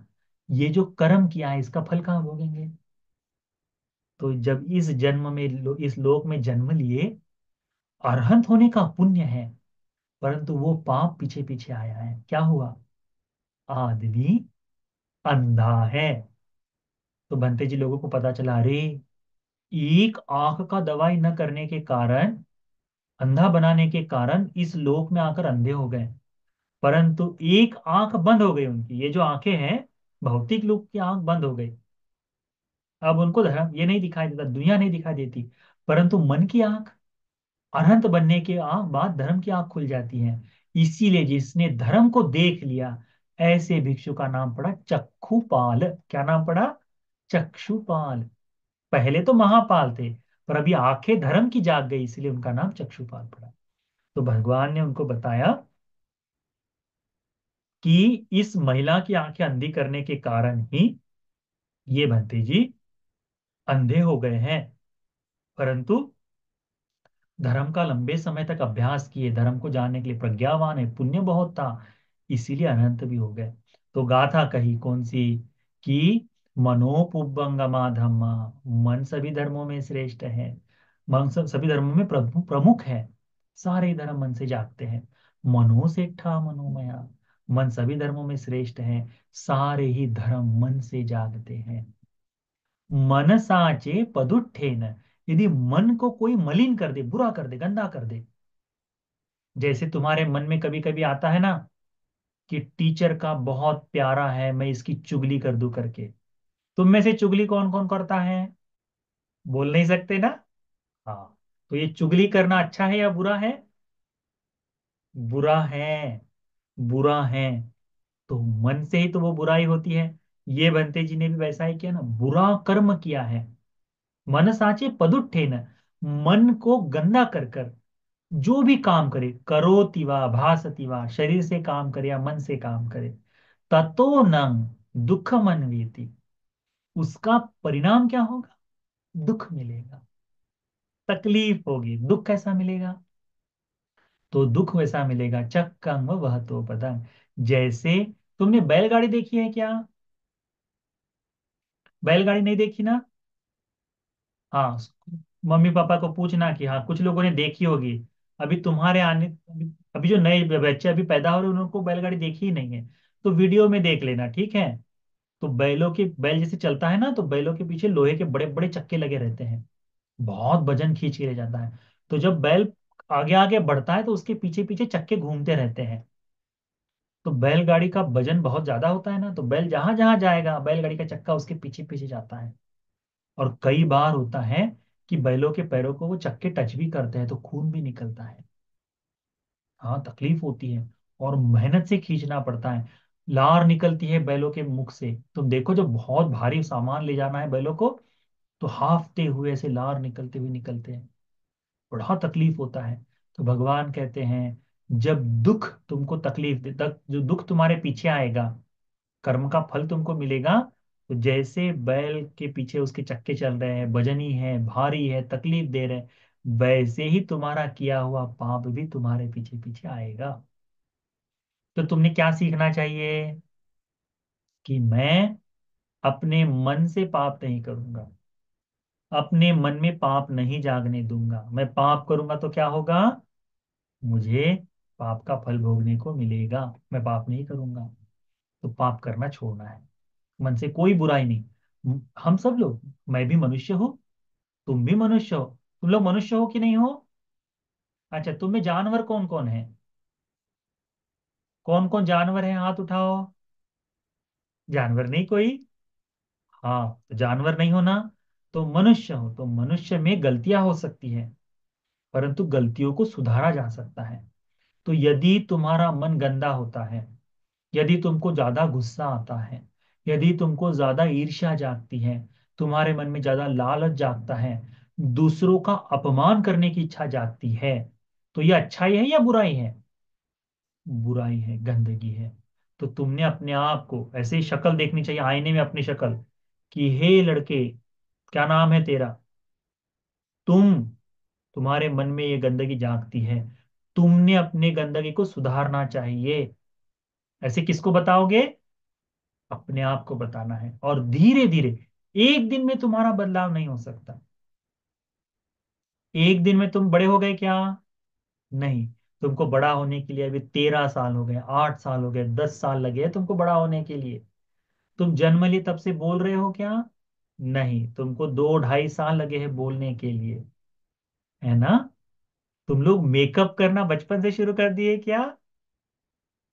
ये जो कर्म किया है इसका फल कहाँ भोगेंगे? तो जब इस जन्म में इस लोक में जन्म लिए, अरहंत होने का पुण्य है, परंतु वो पाप पीछे पीछे आया है। क्या हुआ? आदमी अंधा है। तो बनते जी लोगों को पता चला, अरे एक आंख का दवाई न करने के कारण, अंधा बनाने के कारण इस लोक में आकर अंधे हो गए। परंतु एक आंख बंद हो गई उनकी, ये जो आंखें हैं, भौतिक लोक की आंख बंद हो गई। अब उनको धर्म ये नहीं दिखाई देता, दुनिया नहीं दिखाई देती, परंतु मन की आंख, अनंत बनने के बाद धर्म की आंख खुल जाती है। इसीलिए जिसने धर्म को देख लिया, ऐसे भिक्षु का नाम पड़ा चक्षुपाल। क्या नाम पड़ा? चक्षुपाल। पहले तो महापाल थे, पर अभी आंखें धर्म की जाग गई, इसलिए उनका नाम चक्षुपाल पड़ा। तो भगवान ने उनको बताया कि इस महिला की आंखें अंधी करने के कारण ही ये भंते जी अंधे हो गए हैं। परंतु धर्म का लंबे समय तक अभ्यास किए, धर्म को जानने के लिए प्रज्ञावान है, पुण्य बहुत था, इसीलिए अनंत भी हो गए। तो गाथा कही कौन सी? कि मनोपुब्बंगमा धम्मा, मन सभी धर्मों में श्रेष्ठ है। मन सभी धर्मों में प्रमुख है। सारे धर्म मन से जागते हैं। मनो से ठा मनोमया, मन सभी धर्मों में श्रेष्ठ है, सारे ही धर्म मन से जागते हैं। मन साचे पदुट्ठे न, यदि मन को कोई मलिन कर दे, बुरा कर दे, गंदा कर दे, जैसे तुम्हारे मन में कभी कभी आता है ना कि टीचर का बहुत प्यारा है, मैं इसकी चुगली कर दूं करके। तुम में से चुगली कौन कौन करता है? बोल नहीं सकते ना? हाँ। तो ये चुगली करना अच्छा है या बुरा है? बुरा है। बुरा है। तो मन से ही तो वो बुराई होती है। ये बंते जी ने भी वैसा ही किया ना, बुरा कर्म किया है। मन साचे पदुट्ठे न, मन को गंदा कर कर जो भी काम करे, करोति वा भासति वा, शरीर से काम करे या मन से काम करे, ततो न दुखम अन्वेति, उसका परिणाम क्या होगा? दुख मिलेगा, तकलीफ होगी। दुख कैसा मिलेगा? तो दुख वैसा मिलेगा, चक्कम वह तो पतंग। जैसे तुमने बैलगाड़ी देखी है क्या? बैलगाड़ी नहीं देखी ना? हाँ, मम्मी पापा को पूछना कि हाँ, कुछ लोगों ने देखी होगी। अभी तुम्हारे आने अभी जो नए बच्चे अभी पैदा हो रहे हैं उनको बैलगाड़ी देखी ही नहीं है, तो वीडियो में देख लेना, ठीक है? तो बैल जैसे चलता है ना, तो बैलों के पीछे लोहे के बड़े बड़े चक्के लगे रहते हैं, बहुत वजन खींच के ले जाता है। तो जब बैल आगे आगे बढ़ता है तो उसके पीछे पीछे चक्के घूमते रहते हैं। तो बैलगाड़ी का वजन बहुत ज्यादा होता है ना, तो बैल जहां जहां जाएगा बैलगाड़ी का चक्का उसके पीछे पीछे जाता है। और कई बार होता है कि बैलों के पैरों को वो चक्के टच भी करते हैं तो खून भी निकलता है। हाँ, तकलीफ होती है, और मेहनत से खींचना पड़ता है। लार निकलती है बैलों के मुख से, तुम देखो जब बहुत भारी सामान ले जाना है बैलों को, तो हाफते हुए ऐसे लार निकलते हुए निकलते हैं, बड़ा तकलीफ होता है। तो भगवान कहते हैं, जब दुख तुमको तकलीफ दे, तक जो दुख तुम्हारे पीछे आएगा, कर्म का फल तुमको मिलेगा, तो तो जैसे बैल के पीछे उसके चक्के चल रहे हैं, वजनी है, भारी है, तकलीफ दे रहे हैं, वैसे ही तुम्हारा किया हुआ पाप भी तुम्हारे पीछे पीछे आएगा। तो तुमने क्या सीखना चाहिए? कि मैं अपने मन से पाप नहीं करूंगा, अपने मन में पाप नहीं जागने दूंगा। मैं पाप करूंगा तो क्या होगा? मुझे पाप का फल भोगने को मिलेगा। मैं पाप नहीं करूंगा। तो पाप करना छोड़ना है। मन से कोई बुराई नहीं। हम सब लोग, मैं भी मनुष्य हूँ, तुम भी मनुष्य हो। तुम लोग मनुष्य हो कि नहीं हो? अच्छा, तुम में जानवर कौन कौन है? कौन कौन जानवर है, हाथ उठाओ। जानवर नहीं कोई? हाँ, तो जानवर नहीं हो ना, तो मनुष्य हो। तो मनुष्य में गलतियां हो सकती हैं, परंतु गलतियों को सुधारा जा सकता है। तो यदि तुम्हारा मन गंदा होता है, यदि तुमको ज्यादा गुस्सा आता है, यदि तुमको ज्यादा ईर्ष्या जागती है, तुम्हारे मन में ज्यादा लालच जागता है, दूसरों का अपमान करने की इच्छा जागती है, तो ये अच्छाई है या बुराई है? बुराई है, गंदगी है। तो तुमने अपने आप को ऐसे ही शक्ल देखनी चाहिए आईने में, अपनी शक्ल, कि हे लड़के, क्या नाम है तेरा? तुम्हारे मन में ये गंदगी जागती है, तुमने अपने गंदगी को सुधारना चाहिए। ऐसे किसको बताओगे? अपने आप को बताना है। और धीरे धीरे, एक दिन में तुम्हारा बदलाव नहीं हो सकता। एक दिन में तुम बड़े हो गए क्या? नहीं। तुमको बड़ा होने के लिए अभी 13 साल हो गए, 8 साल हो गए, 10 साल लगे हैं तुमको बड़ा होने के लिए। तुम जन्म लिए तब से बोल रहे हो क्या? नहीं, तुमको 2 ढाई साल लगे हैं बोलने के लिए, है ना? तुम लोग मेकअप करना बचपन से शुरू कर दिए क्या?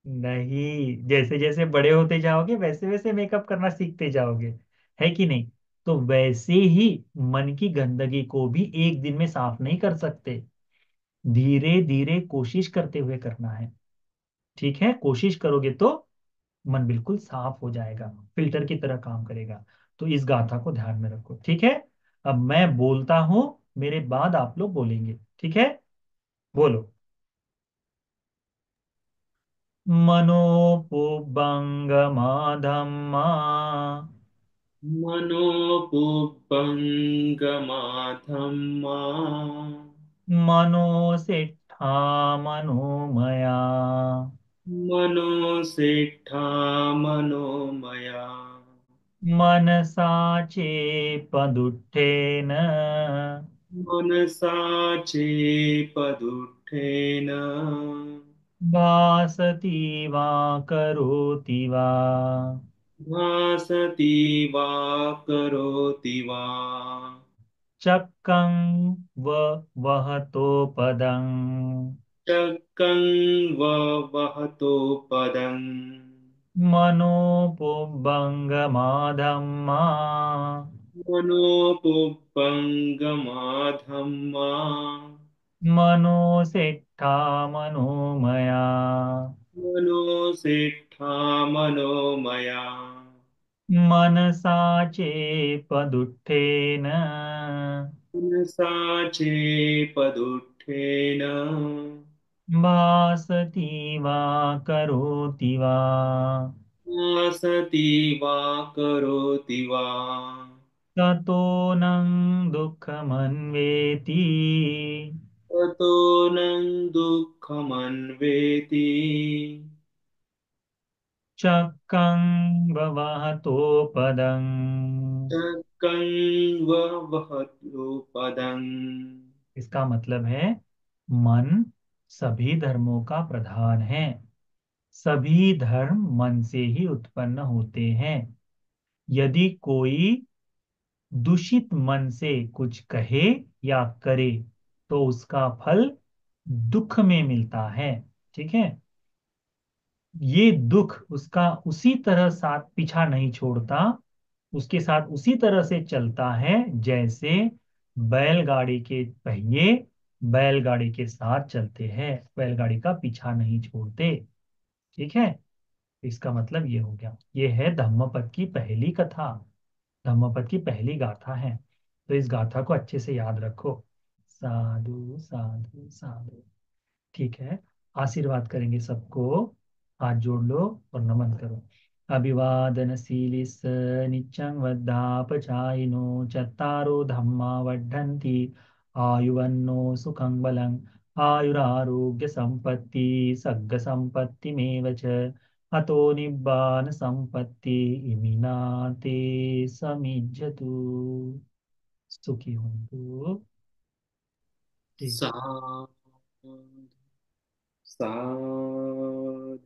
नहीं, जैसे जैसे बड़े होते जाओगे वैसे वैसे मेकअप करना सीखते जाओगे, है कि नहीं? तो वैसे ही मन की गंदगी को भी एक दिन में साफ नहीं कर सकते, धीरे धीरे कोशिश करते हुए करना है। ठीक है, कोशिश करोगे तो मन बिल्कुल साफ हो जाएगा, फिल्टर की तरह काम करेगा। तो इस गाथा को ध्यान में रखो, ठीक है? अब मैं बोलता हूं, मेरे बाद आप लोग बोलेंगे, ठीक है? बोलो। मनोपुब्बंगमाधम्मा मनोपुब्बंगमाधम्मा मनोसेट्ठा मनोमया मनोसेट्ठा मनोमया मनसा चेपदुष्टेन मनसा चेपदुःखेन भासति वा करोति वा भासति वा करोति वा चक्रं व वहतो पदं चक्रं वहतो पदम् मनोपुब्बंगमाधम्मा मनोपुब्बंगमाधम्मा मनोसेट्ठा मनोमया मनोसेट्ठा मनोमया मनसा चेपदुत्थेन मनसा चेपदुःखेन भासति वा करोति वा सति वा करोति वा ततोऽनं दुःखमन्वेति ततो न दुःखमन्वेति चक्रं वहतो पदम्। चक्रं वहतो पदम् इसका मतलब है, मन सभी धर्मों का प्रधान है। सभी धर्म मन से ही उत्पन्न होते हैं। यदि कोई दूषित मन से कुछ कहे या करे, तो उसका फल दुख में मिलता है। ठीक है? ये दुख उसका उसी तरह साथ पीछा नहीं छोड़ता, उसके साथ उसी तरह से चलता है जैसे बैलगाड़ी के पहिए बैलगाड़ी के साथ चलते हैं, बैलगाड़ी का पीछा नहीं छोड़ते। ठीक है? इसका मतलब ये हो गया, ये है धम्मपद की पहली कथा, धम्मपद की पहली गाथा है। तो इस गाथा को अच्छे से याद रखो। साधु साधु साधु। ठीक है, आशीर्वाद करेंगे सबको। हाथ जोड़ लो और नमन करो। अभिवादनशीलिस् नित्यं वद्धापचायिनो चत्तारो धम्मा वर्धन्ति आयुवन्नो सुखं बलम् आयुरारोग्य संपत्ति सग्ग संपत्तिमेव च अतो निब्बान संपत्ति इमिनाते समिज्जतु सुखी होंगे जी। साधु साधु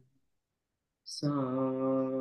साधु